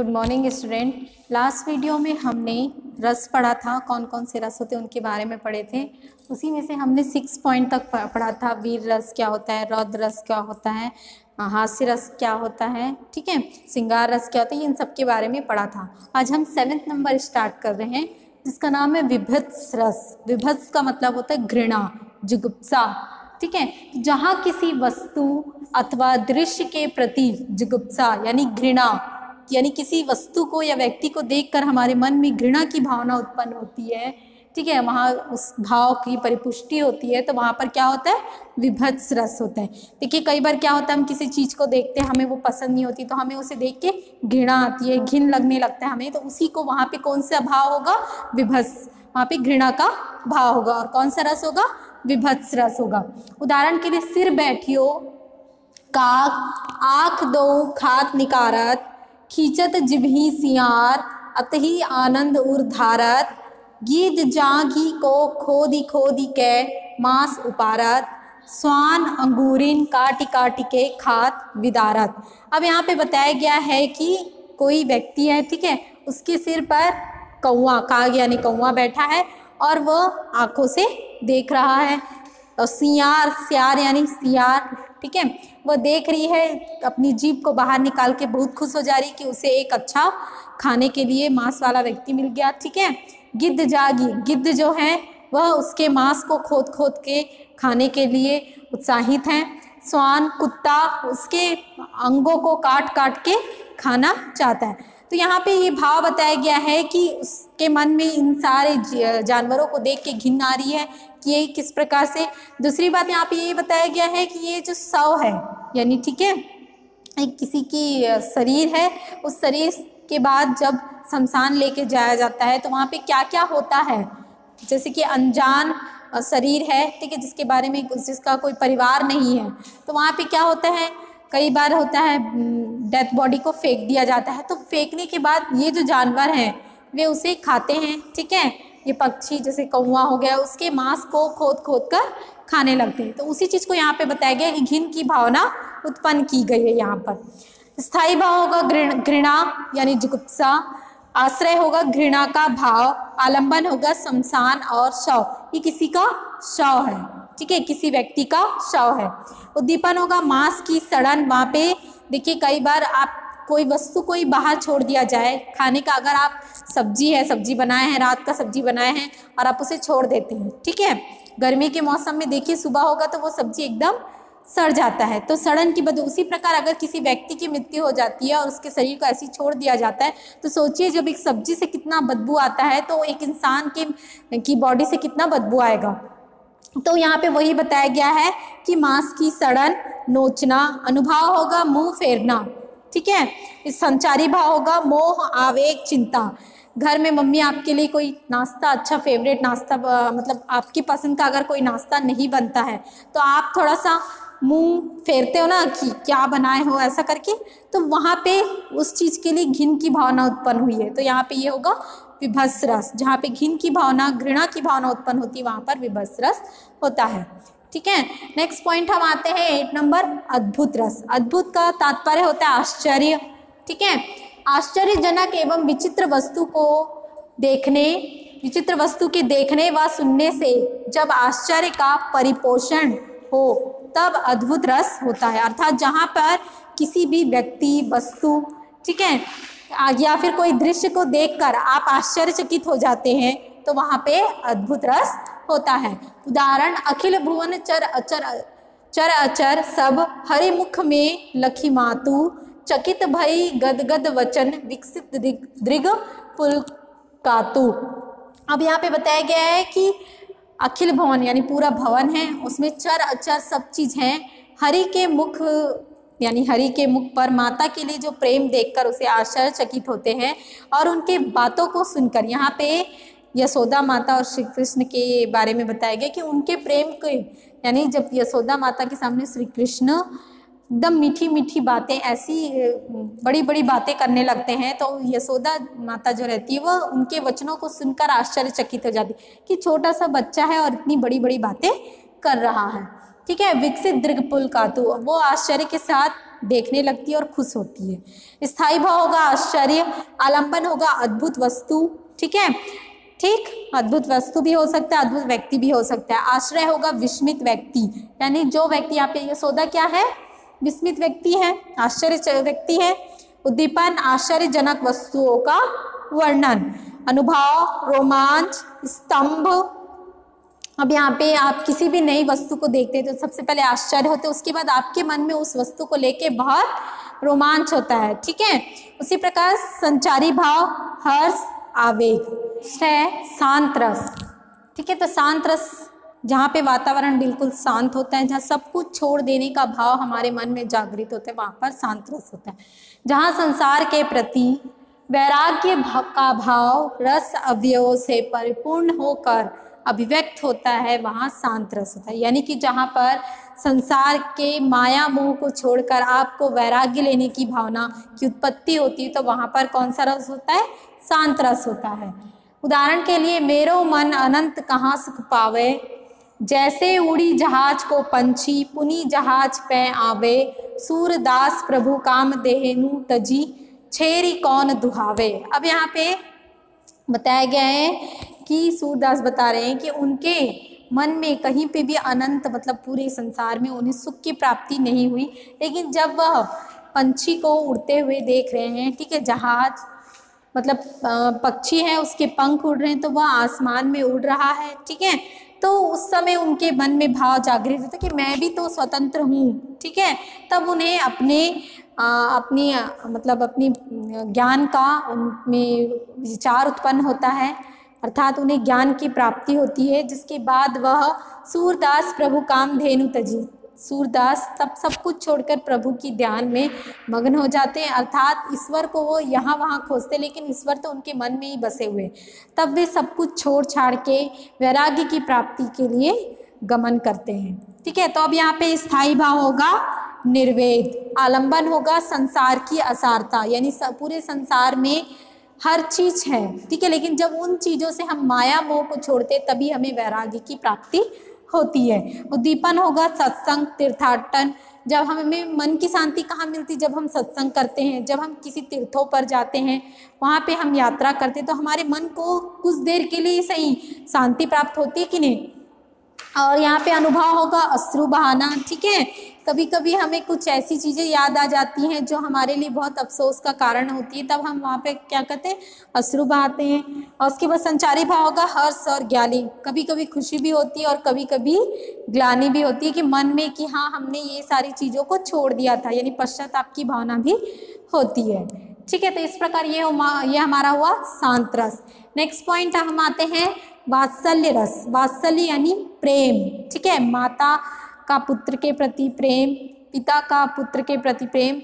Good morning student. Last video में हमने रस पढ़ा था, कौन कौन से रस होते हैं उनके बारे में पढ़े थे। उसी में से हमने 6 पॉइंट तक पढ़ा था। वीर रस क्या होता है, रौद्र रस क्या होता है, हास्य रस क्या होता है, ठीक है, श्रृंगार रस क्या होता है, इन सब के बारे में पढ़ा था। आज हम 7th नंबर स्टार्ट कर रहे हैं जिसका नाम है विभत्स रस। विभत्स का मतलब होता है घृणा, जुगुप्सा, ठीक है। जहाँ किसी वस्तु अथवा दृश्य के प्रति जुगुप्सा यानी घृणा, यानी किसी वस्तु को या व्यक्ति को देखकर हमारे मन में घृणा की भावना उत्पन्न होती है, ठीक है, वहाँ उस भाव की परिपुष्टि होती है, तो वहाँ पर क्या होता है, विभत्स रस होता है। देखिए कई बार क्या होता है, हम किसी चीज़ को देखते हैं, हमें वो पसंद नहीं होती, तो हमें उसे देख के घृणा आती है, घिन लगने लगता है हमें, तो उसी को वहाँ पे कौन सा भाव होगा, विभत्स, वहाँ पे घृणा का भाव होगा। और कौन सा रस होगा, विभत्स रस होगा। उदाहरण के लिए सिर बैठियो, काक आँख दो खात निकारत, खींचत जिभही सियार, अतही आनंद उर धारत, गीत जांघी को खोदी खोदी के मांस उपारत, स्वान अंगूरिन काटी काटी के खात विदारत। अब यहाँ पे बताया गया है कि कोई व्यक्ति है, ठीक है, उसके सिर पर कौवा, काग यानी कौवा बैठा है और वो आंखों से देख रहा है। और सियार, सियार यानी सियार, ठीक है, वह देख रही है, अपनी जीभ को बाहर निकाल के बहुत खुश हो जा रही कि उसे एक अच्छा खाने के लिए मांस वाला व्यक्ति मिल गया, ठीक है। गिद्ध जागी, गिद्ध जो है वह उसके मांस को खोद खोद के खाने के लिए उत्साहित हैं। स्वान कुत्ता उसके अंगों को काट काट के खाना चाहता है। तो यहाँ पे ये भाव बताया गया है कि उसके मन में इन सारे जानवरों को देख के घिन आ रही है कि ये किस प्रकार से। दूसरी बात यहाँ पे ये बताया गया है कि ये जो शव है, यानी ठीक है, एक किसी की शरीर है, उस शरीर के बाद जब शमशान लेके जाया जाता है तो वहाँ पे क्या क्या होता है, जैसे कि अनजान शरीर है, ठीक है, जिसके बारे में जिसका कोई परिवार नहीं है, तो वहाँ पे क्या होता है, कई बार होता है डेथ बॉडी को फेंक दिया जाता है। तो फेंकने के बाद ये जो जानवर हैं वे उसे खाते हैं, ठीक है, ये पक्षी जैसे कौवा हो गया, उसके मांस को खोद खोद कर खाने लगते हैं। तो उसी चीज़ को यहाँ पे बताया गया कि घिन की भावना उत्पन्न की गई है। यहाँ पर स्थायी भाव होगा घृणा यानी जुगुप्सा, आश्रय होगा घृणा का भाव, आलंबन होगा शमशान और शव, ये किसी का शव है, ठीक है, किसी व्यक्ति का शव है। उद्दीपन होगा मांस की सड़न, वहाँ पे देखिए कई बार आप कोई वस्तु कोई बाहर छोड़ दिया जाए खाने का, अगर आप सब्जी है, सब्जी बनाए हैं, रात का सब्जी बनाए हैं और आप उसे छोड़ देते हैं, ठीक है, गर्मी के मौसम में देखिए सुबह होगा तो वो सब्जी एकदम सड़ जाता है, तो सड़न की वजह। उसी प्रकार अगर किसी व्यक्ति की मृत्यु हो जाती है और उसके शरीर को ऐसे ही छोड़ दिया जाता है, तो सोचिए जब एक सब्जी से कितना बदबू आता है, तो एक इंसान की बॉडी से कितना बदबू आएगा। तो यहाँ पे वही बताया गया है कि मांस की सड़न, नोचना, अनुभाव होगा मुंह फेरना, ठीक है, इस संचारी भाव होगा मोह आवेग चिंता। घर में मम्मी आपके लिए कोई नाश्ता, अच्छा फेवरेट नाश्ता, मतलब आपकी पसंद का अगर कोई नाश्ता नहीं बनता है तो आप थोड़ा सा मुंह फेरते हो ना कि क्या बनाए हो ऐसा करके, तो वहाँ पे उस चीज़ के लिए घिन की भावना उत्पन्न हुई है। तो यहाँ पे ये होगा विभत्स रस, जहाँ पे घिन की भावना, घृणा की भावना उत्पन्न होती है, वहाँ पर विभत्स रस होता है, ठीक है। नेक्स्ट पॉइंट हम आते हैं 8 नंबर, अद्भुत रस। अद्भुत का तात्पर्य होता है आश्चर्य, ठीक है, आश्चर्यजनक एवं विचित्र वस्तु को देखने, विचित्र वस्तु के देखने व सुनने से जब आश्चर्य का परिपोषण हो तब अद्भुत रस होता है। अर्थात जहाँ पर किसी भी व्यक्ति, वस्तु, ठीक है, या फिर कोई दृश्य को देखकर आप आश्चर्यचकित हो जाते हैं तो वहाँ पे अद्भुत रस होता है। उदाहरण, अखिल भुवन चर अचर सब हरिमुख में लखी मातु, चकित भई गदगद वचन विकसित दृग पुलकातु। अब यहाँ पे बताया गया है कि अखिल भवन यानी पूरा भवन है, उसमें चर अचर सब चीज़ हैं, हरि के मुख यानी हरि के मुख पर माता के लिए जो प्रेम देखकर उसे आश्चर्यचकित होते हैं और उनके बातों को सुनकर, यहाँ पे यशोदा माता और श्री कृष्ण के बारे में बताया गया कि उनके प्रेम के, यानी जब यशोदा माता के सामने श्री कृष्ण एकदम मीठी मीठी बातें, ऐसी बड़ी बड़ी बातें करने लगते हैं, तो यशोदा माता जो रहती है वह उनके वचनों को सुनकर आश्चर्यचकित हो जाती है कि छोटा सा बच्चा है और इतनी बड़ी बड़ी बातें कर रहा है, ठीक है। विकसित दृग पुलकातु, वो आश्चर्य के साथ देखने लगती है और खुश होती है। स्थायी भाव होगा आश्चर्य, आलंबन होगा अद्भुत वस्तु, ठीक है, ठीक, अद्भुत वस्तु भी हो सकता है, अद्भुत व्यक्ति भी हो सकता है। आश्रय होगा विस्मित व्यक्ति, यानी जो व्यक्ति, यहाँ पे यशोदा क्या है, विस्मित व्यक्ति है, आश्चर्य व्यक्ति है। उद्दीपन आश्चर्यजनक वस्तुओं का वर्णन, अनुभव, रोमांच, स्तंभ। अब यहाँ पे आप किसी भी नई वस्तु को देखते हैं तो सबसे पहले आश्चर्य होते हैं, उसके बाद आपके मन में उस वस्तु को लेके बहुत रोमांच होता है, ठीक है। उसी प्रकार संचारी भाव हर्ष, आवेग है। शांत रस, ठीक है, तो शांत रस जहाँ पे वातावरण बिल्कुल शांत होता है, जहाँ सब कुछ छोड़ देने का भाव हमारे मन में जागृत होता है, वहाँ पर शांत रस होता है। जहाँ संसार के प्रति वैराग्य का भाव रस अवयवों से परिपूर्ण होकर अभिव्यक्त होता है, वहाँ शांत रस होता है। यानी कि जहाँ पर संसार के माया मोह को छोड़कर आपको वैराग्य लेने की भावना की उत्पत्ति होती है, तो वहाँ पर कौन सा रस होता है, शांत रस होता है। उदाहरण के लिए, मेरो मन अनंत कहाँ सुख पावे, जैसे उड़ी जहाज को पंछी पुनी जहाज पे आवे, सूरदास प्रभु काम देहनु तजी, छेरी कौन दुहावे। अब यहाँ पे बताया गया है कि सूरदास बता रहे हैं कि उनके मन में कहीं पे भी अनंत, मतलब पूरे संसार में उन्हें सुख की प्राप्ति नहीं हुई, लेकिन जब वह पंछी को उड़ते हुए देख रहे हैं, ठीक है, जहाज मतलब पक्षी है, उसके पंख उड़ रहे हैं, तो वह आसमान में उड़ रहा है, ठीक है, तो उस समय उनके मन में भाव जागृत होता है कि मैं भी तो स्वतंत्र हूँ, ठीक है। तब उन्हें अपनी ज्ञान का उनमें विचार उत्पन्न होता है, अर्थात उन्हें ज्ञान की प्राप्ति होती है, जिसके बाद वह सूरदास प्रभु कामधेनु तजी, सूरदास तब सब कुछ छोड़कर प्रभु की ध्यान में मग्न हो जाते हैं, अर्थात ईश्वर को वो यहाँ वहाँ खोजते, लेकिन ईश्वर तो उनके मन में ही बसे हुए। तब वे सब कुछ छोड़ छाड़ के वैराग्य की प्राप्ति के लिए गमन करते हैं, ठीक है। तो अब यहाँ पे स्थायी भाव होगा निर्वेद, आलंबन होगा संसार की असारता, यानी पूरे संसार में हर चीज है, ठीक है, लेकिन जब उन चीज़ों से हम माया मोह को छोड़ते तभी हमें वैराग्य की प्राप्ति होती है। उद्दीपन होगा सत्संग, तीर्थाटन, जब हमें मन की शांति कहाँ मिलती, जब हम सत्संग करते हैं, जब हम किसी तीर्थों पर जाते हैं, वहाँ पे हम यात्रा करते हैं, तो हमारे मन को कुछ देर के लिए सही शांति प्राप्त होती है कि नहीं। और यहाँ पे अनुभव होगा अश्रु बहाना, ठीक है, कभी कभी हमें कुछ ऐसी चीज़ें याद आ जाती हैं जो हमारे लिए बहुत अफसोस का कारण होती है, तब हम वहाँ पे क्या करते हैं, अश्रु बहाते हैं। और उसके बाद संचारी भाव होगा हर्ष और ग्लानि, कभी कभी खुशी भी होती है और कभी कभी ग्लानि भी होती है कि मन में कि हाँ हमने ये सारी चीज़ों को छोड़ दिया था, यानी पश्चाताप की भावना भी होती है, ठीक है। तो इस प्रकार ये हमारा हुआ शांत रस। नेक्स्ट पॉइंट हम आते हैं वात्सल्य रस, वात्सल्य यानी प्रेम, ठीक है, माता का पुत्र के प्रति प्रेम, पिता का पुत्र के प्रति प्रेम,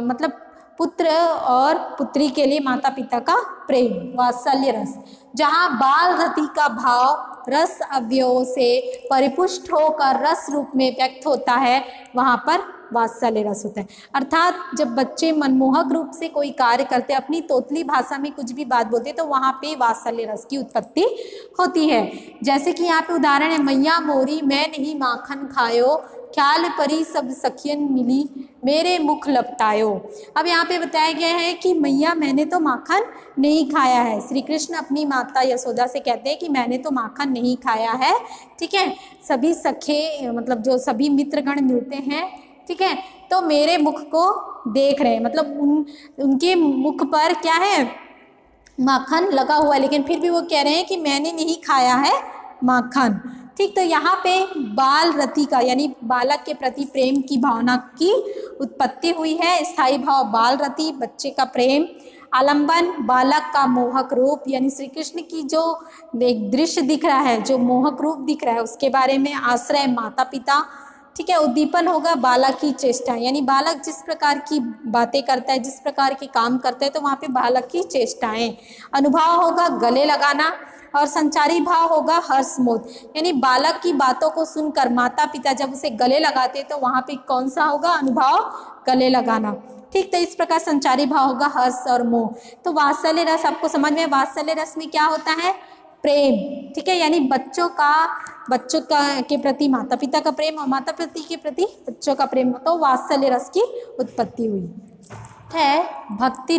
मतलब पुत्र और पुत्री के लिए माता पिता का प्रेम, वात्सल्य रस। जहाँ बाल रति का भाव रस अवयवों से परिपुष्ट होकर रस रूप में व्यक्त होता है, वहाँ पर वात्सल्य रस होता है। अर्थात जब बच्चे मनमोहक रूप से कोई कार्य करते, अपनी तोतली भाषा में कुछ भी बात बोलते, तो वहाँ पे वात्सल्य रस की उत्पत्ति होती है। जैसे कि यहाँ पे उदाहरण है, मैया मोरी मैं नहीं माखन खायो, ख्याल परी सब सखियन मिली मेरे मुख लपटायो। अब यहाँ पे बताया गया है कि मैया मैंने तो माखन नहीं खाया है। श्री कृष्ण अपनी माता यशोदा से कहते हैं कि मैंने तो माखन नहीं खाया है, ठीक है, सभी सखे मतलब जो सभी मित्रगण मिलते हैं, ठीक है, तो मेरे मुख को देख रहे हैं, मतलब उनके मुख पर क्या है, माखन लगा हुआ है, लेकिन फिर भी वो कह रहे हैं कि मैंने नहीं खाया है माखन, ठीक। तो यहाँ पे बाल रति का यानी बालक के प्रति प्रेम की भावना की उत्पत्ति हुई है। स्थायी भाव बाल रति, बच्चे का प्रेम, आलंबन बालक का मोहक रूप, यानी श्री कृष्ण की जो एक दृश्य दिख रहा है, जो मोहक रूप दिख रहा है उसके बारे में, आश्रय माता पिता, ठीक है। उद्दीपन होगा बालक की चेष्टा, यानी बालक जिस प्रकार की बातें करता है, जिस प्रकार के काम करता है, तो वहाँ पे बालक की चेष्टाएं। अनुभव होगा गले लगाना, और संचारी भाव होगा हर्ष मोद, यानी बालक की बातों को सुनकर माता पिता जब उसे गले लगाते तो वहाँ पे कौन सा होगा, अनुभव गले लगाना, ठीक। तो इस प्रकार संचारी भाव होगा हर्ष और मोह। तो वात्सल्य रस आपको समझ में, वात्सल्य रस में क्या होता है, प्रेम, ठीक है, यानी बच्चों का के प्रति माता पिता का प्रेम और माता पिता के प्रति बच्चों का प्रेम, तो वात्सल्य रस की उत्पत्ति हुई है। भक्ति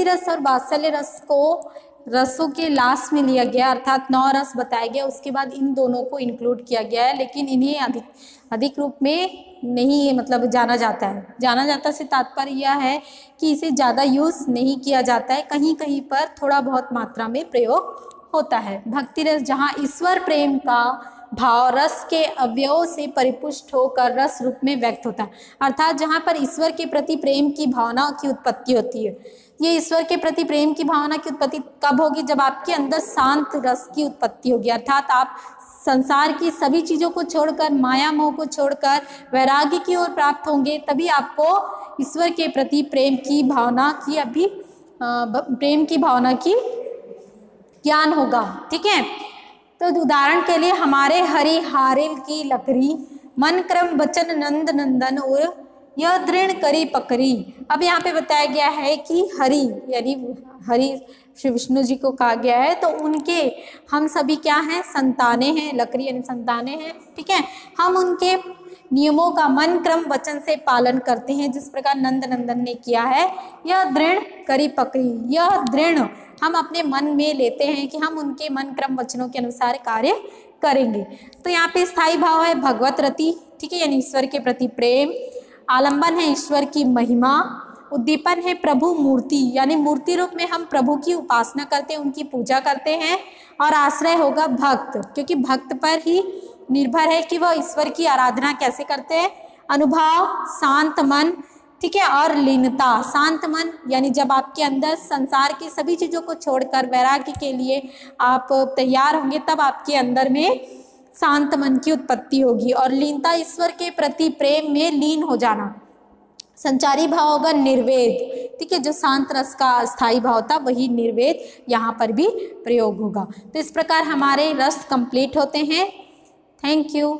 रस और वात्सल्य रस को रसों के लास्ट में लिया गया, अर्थात 9 रस बताया गया, उसके बाद इन दोनों को इंक्लूड किया गया है, लेकिन इन्हें अधिक रूप में नहीं मतलब जाना जाता से तात्पर्य यह है कि इसे ज़्यादा यूज़ नहीं किया जाता है, कहीं कहीं पर थोड़ा बहुत मात्रा में प्रयोग होता है। भक्ति रस जहाँ ईश्वर प्रेम का भाव रस के अवयव से परिपुष्ट होकर रस रूप में व्यक्त होता है, अर्थात जहाँ पर ईश्वर के प्रति प्रेम की भावना की उत्पत्ति होती है। ये ईश्वर के प्रति प्रेम की भावना की उत्पत्ति कब होगी? जब आपके अंदर शांत रस की उत्पत्ति होगी, अर्थात आप संसार की सभी चीज़ों को छोड़कर, माया मोह को छोड़कर वैराग्य की ओर प्राप्त होंगे, तभी आपको ईश्वर के प्रति प्रेम की भावना की ज्ञान होगा, ठीक है। तो उदाहरण के लिए हमारे हरि हारिल की लकड़ी, मन क्रम वचन नंद नंदन और यह दृढ़ करी पकड़ी। अब यहाँ पे बताया गया है कि हरि यानी हरि श्री विष्णु जी को कहा गया है, तो उनके हम सभी क्या हैं? संतानें हैं, लकड़ी यानी संतानें हैं, ठीक है। हम उनके नियमों का मन क्रम वचन से पालन करते हैं, जिस प्रकार नंद नंदन ने किया है। यह दृढ़ करी पकड़ी, यह दृढ़ हम अपने मन में लेते हैं कि हम उनके मन क्रम वचनों के अनुसार कार्य करेंगे। तो यहाँ पे स्थायी भाव है भगवत रति, ठीक है, यानी ईश्वर के प्रति प्रेम। आलंबन है ईश्वर की महिमा। उद्दीपन है प्रभु मूर्ति, यानी मूर्ति रूप में हम प्रभु की उपासना करते हैं, उनकी पूजा करते हैं। और आश्रय होगा भक्त, क्योंकि भक्त पर ही निर्भर है कि वह ईश्वर की आराधना कैसे करते हैं। अनुभव शांत मन, ठीक है, और लीनता। शांत मन यानी जब आपके अंदर संसार की सभी चीज़ों को छोड़कर वैराग्य के लिए आप तैयार होंगे, तब आपके अंदर में शांत मन की उत्पत्ति होगी। और लीनता ईश्वर के प्रति प्रेम में लीन हो जाना। संचारी भाव होगा निर्वेद, ठीक है, जो शांत रस का स्थायी भाव था वही निर्वेद यहाँ पर भी प्रयोग होगा। तो इस प्रकार हमारे रस कंप्लीट होते हैं। Thank you.